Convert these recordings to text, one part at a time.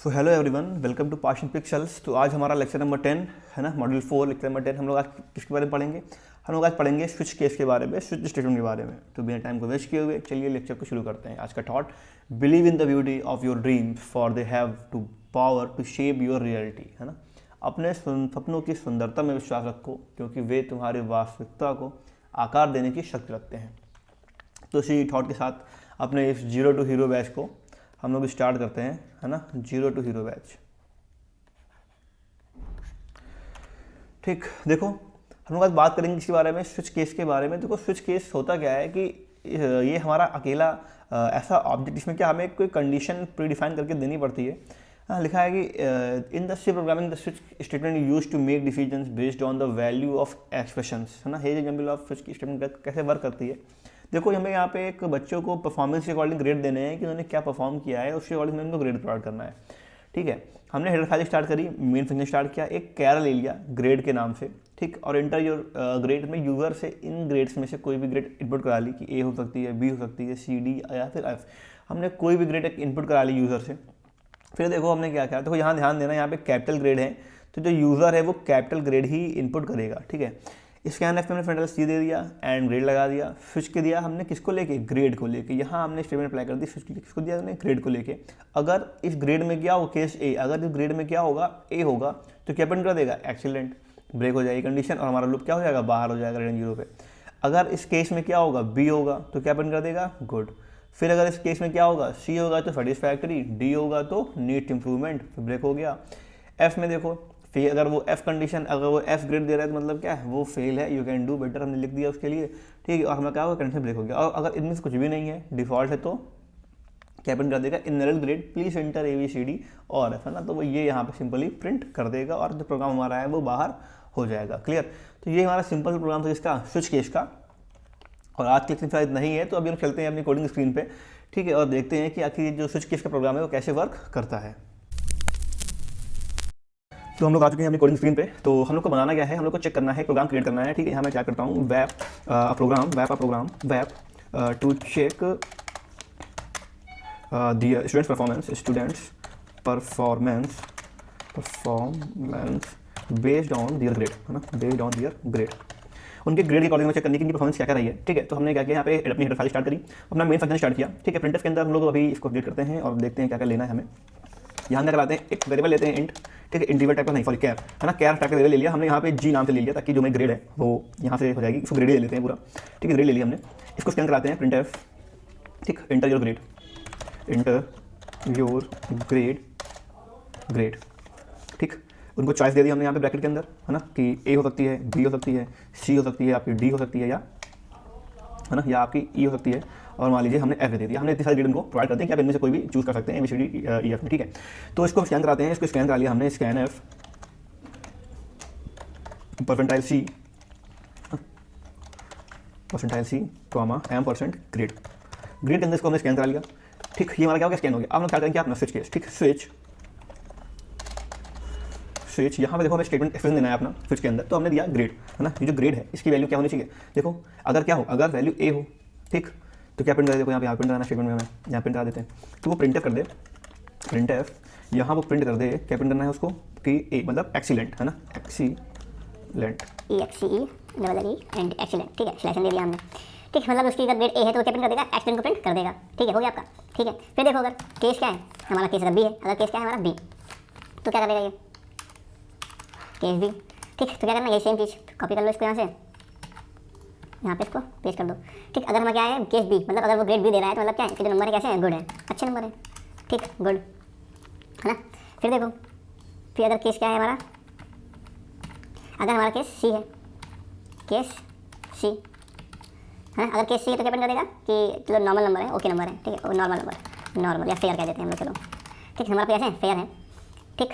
So hello everyone, welcome to Partial Pixels. तो आज हमारा लेक्चर नंबर 10 है ना, मॉड्यूल 4 लेक्चर नंबर 10। हम लोग आज किसके बारे में पढ़ेंगे? हम लोग आज पढ़ेंगे स्विच केस के बारे में, स्विच स्टेटमेंट के बारे में। तो बिना टाइम को वेस्ट किए हुए चलिए लेक्चर को शुरू करते हैं। आज का thought, believe in the beauty of your dreams for they have to power to shape your reality, है ना। अपने सपनों की सुंदरता में विश्वास रखो क्योंकि वे तुम्हारी वास्तविकता को आकार देने की शक्ति रखते हैं। तो इसी थॉट के साथ अपने इस जीरो टू हीरो बैच को हम लोग स्टार्ट करते हैं, है ना, जीरो टू हीरो बैच। ठीक, देखो हम लोग आज बात करेंगे इसके बारे में, स्विच केस के बारे में। देखो स्विच केस होता क्या है कि ये हमारा अकेला ऐसा ऑब्जेक्ट जिसमें क्या हमें कोई कंडीशन प्री डिफाइन करके देनी पड़ती है। लिखा है कि in the C programming the switch statement use to make decisions based on the value of expressions, है ना। हेज एग्जाम्पल ऑफ स्विच की स्टेटमेंट कैसे वर्क करती है। देखो हमें यहाँ पे एक बच्चों को परफॉर्मेंस के अकॉर्डिंग ग्रेड देने हैं कि उन्होंने क्या परफॉर्म किया है, उसके अकॉर्डिंग उनको ग्रेड प्रोवाइड करना है। ठीक है, हमने हेडर फाइल स्टार्ट करी, मेन फंक्शन स्टार्ट किया, एक कैर ले लिया ग्रेड के नाम से, ठीक, और इंटर योर ग्रेड में यूजर से इन ग्रेड्स में से कोई भी ग्रेड इनपुट करा ली कि ए हो सकती है, बी हो सकती है, सी, डी या फिर एफ। हमने कोई भी ग्रेड इनपुट करा ली यूज़र से। फिर देखो हमने क्या किया, देखो यहाँ ध्यान देना, यहाँ पे कैपिटल ग्रेड है तो जो यूज़र है वो कैपिटल ग्रेड ही इनपुट करेगा। ठीक है, स्कैन एफ में हमने फ्रंट सी दे दिया एंड ग्रेड लगा दिया। स्विच के दिया हमने किसको लेके, ग्रेड को लेके। यहाँ हमने स्टेटमेंट अप्लाई कर दी, स्विच के लिए किसको दिया हमने, ग्रेड को लेके। अगर इस ग्रेड में क्या हो, केस ए, अगर इस ग्रेड में क्या होगा, ए होगा, तो क्या प्रिंट कर देगा, एक्सीलेंट, ब्रेक हो जाएगी कंडीशन और हमारा लूप क्या हो जाएगा, बाहर हो जाएगा रेंज जीरो पे। अगर इस केस में क्या होगा, बी होगा, तो क्या प्रिंट कर देगा, गुड। फिर अगर इस केस में क्या होगा, सी होगा तो सेटिस्फैक्ट्री, डी होगा तो नीट इंप्रूवमेंट, फिर ब्रेक हो गया। एफ में देखो, फिर अगर वो एफ कंडीशन, अगर वो एफ ग्रेड दे रहा है तो मतलब क्या है, वो फेल है, यू कैन डू बेटर हमने लिख दिया उसके लिए। ठीक है, और हमें क्या होगा, कंडीशन ब्रेक हो गया। और अगर इनमें से कुछ भी नहीं है, डिफॉल्ट है, तो क्या प्रिंट कर देगा, inherit grade please enter A B C D और एफ, है ना। तो वो ये यहाँ पे सिंपली प्रिंट कर देगा और जो प्रोग्राम हमारा है वो बाहर हो जाएगा। क्लियर। तो ये हमारा सिंपल प्रोग्राम था इसका, स्विच केस का। और आज की लेक्चर शायद नहीं है तो अभी हम चलते हैं अपनी कोडिंग स्क्रीन पे, ठीक है, और देखते हैं कि आखिर जो स्विच केस का प्रोग्राम है वो कैसे वर्क करता है। तो हम लोग आ चुके हैं अपनी कोडिंग स्क्रीन पे। तो हम लोग को बनाना क्या है, हम लोग को चेक करना है, प्रोग्राम क्रिएट करना है। ठीक है, यहाँ मैं क्या करता हूँ, web program to check the students performance based on their grade, है ना, बेस्ड ऑन दियर ग्रेड। उनके ग्रेड के अकॉर्डिंग में चेक करने की इनकी परफॉर्मेंस क्या क्या रही है। ठीक है, तो हमने क्या किया, यहाँ पे अपनी हेडर फाइल स्टार्ट करी, अपना मेन फंक्शन स्टार्ट किया। ठीक है, प्रिंटफ के अंदर हम लोग अभी इसको अपडेट करते हैं और देखते हैं क्या क्या लेना है हमें। यहाँ क्या कराते हैं, एक वेरिएबल लेते हैं इंट, ठीक है, इंटीजर टाइप का नहीं, सॉरी कैर, है ना, कैर टाइप का वेरिएबल ले लिया हमने, यहाँ पे जी नाम से ले लिया ताकि जो मेरी ग्रेड है वो यहाँ से हो जाएगी। इसको ग्रेड ले लेते हैं पूरा, ठीक है, ग्रेड ले लिया हमने। इसको स्कैन कराते हैं प्रिंटफ, ठीक, इंटर योर ग्रेड, ठीक। उनको चॉइस दे दी हमने यहाँ पे ब्रैकेट के अंदर, है ना, कि ए हो सकती है, बी हो सकती है, सी हो सकती है, आपकी डी हो सकती है, या है ना, या आपकी ई हो सकती है, और मान लीजिए हमने एफ दे दिया। हमने इतनी सारी ग्रेड उनको प्रोवाइड करते हैं कि आप इनमें से कोई भी चूज कर सकते हैं, A B C D E F में। ठीक है, तो इसको स्कैन कराते हैं। इसको स्कैन करा लिया हमने, scan F percentile C comma M% grade के अंदर इसको हमने स्कैन करा लिया। ठीक, ये हमारा क्या हो गया, स्कैन हो गया। अब हम क्या करेंगे, अपना स्विच केस, ठीक, स्विच यहाँ पे देखो हमें स्टेटमेंट एक्सप्रेशन देना है अपना स्विच के अंदर, तो हमने दिया ग्रेड, है ना। ये जो ग्रेड है इसकी वैल्यू क्या होनी चाहिए, देखो अगर क्या हो, अगर वैल्यू ए हो, ठीक, तो क्या प्रिंट कर दे, देखो यहाँ प्रिंट कराना स्टेटमेंट में, हमें यहाँ प्रिंट करा देते हैं। तो वो प्रिंटफ कर दे, प्रिंटफ यहाँ वो प्रिंट कर दे, क्या प्रिंट करना है उसको, कि ए मतलब एक्सीलेंट, है ना, एक्सीलेंट, एंड एक्सीलेंट, ठीक है, सिलेक्शन दे दिया हमने। ठीक, मतलब उसकी अगर ग्रेड ए है तो क्या प्रिंट कर देगा, एक्सीलेंट को प्रिंट कर देगा। ठीक है, हो गया आपका। ठीक है, फिर देखो अगर केस क्या है, हमारा केस अगर बी है, अगर केस क्या है हमारा बी, तो क्या करेगा ये, केस बी। ठीक, तो क्या करना है, ये सेम चीज़ कॉपी कर लो इसको, यहाँ से यहाँ पे इसको पेस्ट कर दो। ठीक, अगर हमारा क्या है, केस बी, मतलब अगर वो ग्रेड बी दे रहा है तो मतलब क्या है कि जो नंबर है कैसे है, गुड है, अच्छे नंबर है। ठीक, गुड, है ना। फिर देखो, फिर अगर केस क्या है हमारा, अगर हमारा केस सी है, केस सी, है ना, अगर केस सी है तो क्या प्रिंट करेगा कि चलो नॉर्मल नंबर है, ओके नंबर है, ठीक है, वो नॉर्मल नंबर, नॉर्मल या फेयर कह देते हैं हम लोग, चलो ठीक, हमारा पे कैसे है, फेयर है। ठीक,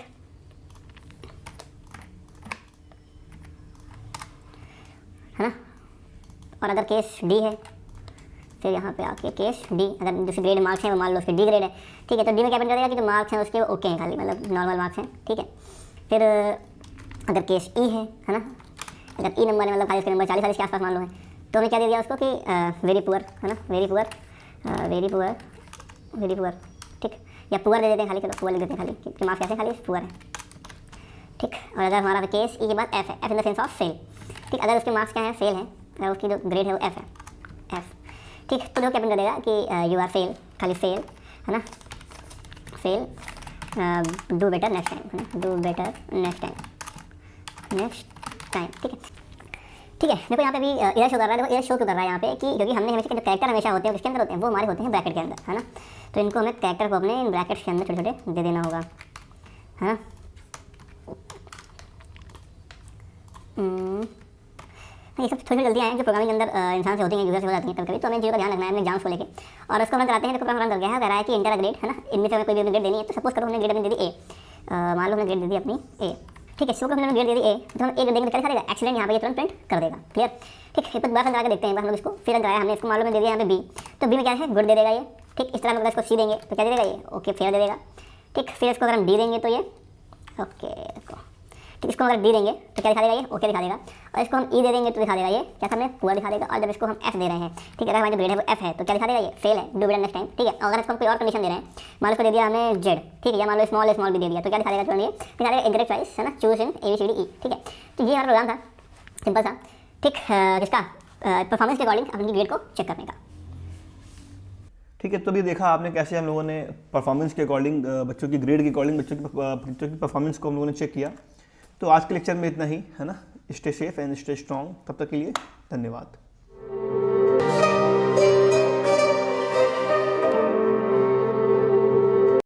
है ना। और अगर केस डी है, फिर यहाँ पे आके केस डी, अगर जैसे ग्रेड मार्क्स हैं वो मान लो उसके डी ग्रेड है, ठीक है, तो डी में क्या प्रिंट करेगा कि जो मार्क्स हैं उसके ओके हैं, खाली मतलब नॉर्मल मार्क्स हैं। ठीक है, फिर अगर केस ई है ना, अगर ई नंबर है मतलब खाली उसके नंबर 40 के आसपास मान लो है, तो हमने क्या दे दिया उसको कि वेरी पुअर, है ना, वेरी पुअर, ठीक, या पुअर दे देते हैं खाली, चलो पुअर लिख देते हैं खाली, क्योंकि मार्क्स कैसे खाली पुअर है, ठीक। और अगर हमारा केस ई के बाद एफ है, F in the sense of fail, ठीक। अगर उसके मार्क्स क्या है, फेल है, अगर उसकी जो ग्रेड है वो एफ है, एफ, ठीक। तो जो कैप्टन कर देगा कि यू आर फेल, खाली फेल है ना, fail, do better next time, है ना, डू बेटर नेक्स्ट टाइम, ठीक है, ठीक है। देखो यहाँ पे भी एरर शो कर रहा है, देखो एरर शो क्यों कर रहा है यहाँ पे कि क्योंकि हमने हमेशा जो कैरेक्टर हमेशा होते हैं किसके अंदर होते हैं, वो हमारे होते हैं ब्रैकेट के अंदर, है ना। तो इनको हमें कैरेक्टर को अपने इन ब्रैकेट्स के अंदर छोटे छोटे दे देना होगा, है ना। ये सब थोड़ी जल्दी आए हैं जो प्रोग्रामिंग के अंदर इंसान से होती हैं, यूजर से हो जाती हैं कभी कभी, तो हमें चीज़ों का ध्यान रखना है अपने एग्जाम्स को लेके। और उसको हम कराते हैं, देखो प्रोग्राम रन कर गया है, कह रहा है कि इंटर ग्रेड, है ना, इनमें से हमें कोई भी ग्रेड देनी है। तो सपोज करो हमने ग्रेड अपनी दे दी ए, मान लो हमने ग्रेड दे दी अपनी ए, ठीक है। सो हमने ग्रेड दे दी ए, तो हम ए ग्रेड देंगे तो क्या दिखा देगा, एक्सीलेंट, यहाँ पे ये तुरंत प्रिंट कर देगा, क्लियर, ठीक। एक बार करा के देखते हैं, एक बार हम लोग इसको फिर रन कराया हमने, इसको मान लो मैंने दे दिया यहाँ पे बी, तो बी में क्या है, गुड दे देगा ये, ठीक। इस तरह हम अगर इसको सी देंगे तो क्या दे देगा ये, ओके फेयर दे देगा, ठीक। फिर इसको अगर हम डी देंगे तो ये ओके, ठीक। इसको अगर डी देंगे तो क्या दिखा देगा ये, ओके दिखा देगा। और इसको हम ई दे देंगे तो दिखा देगा ये क्या, हमें पुअर दिखा देगा। और जब इसको हम एफ दे रहे हैं, ठीक है, अगर हमारी जो ग्रेड है वो एफ है तो क्या दिखा देगा ये, फेल है, डू बेटर नेक्स्ट टाइम, ठीक है। अगर इसको हम कोई और कंडीशन दे रहे हैं, मान लो इसको दे दिया हमने जेड, ठीक है, या मान लो स्मॉल भी दे दिया, तो क्या दिखा देगा, तो ये दिखा देगा इंकरेक्ट चॉइस, है ना, चूज इन ABCD E, ठीक है। तो ये हमारा प्रोग्राम था सिंपल सा, ठीक, जिसका परफॉर्मेंस के अकॉर्डिंग अपनी ग्रेड को चेक करने का, ठीक है। तो भी देखा आपने कैसे हम लोगों ने परफॉर्मेंस के अकॉर्डिंग, बच्चों की ग्रेड के अकॉर्डिंग बच्चों की परफॉर्मेंस को हम लोगों ने चेक किया। तो आज के लेक्चर में इतना ही, है ना। Stay safe and stay strong, तब तक के लिए धन्यवाद।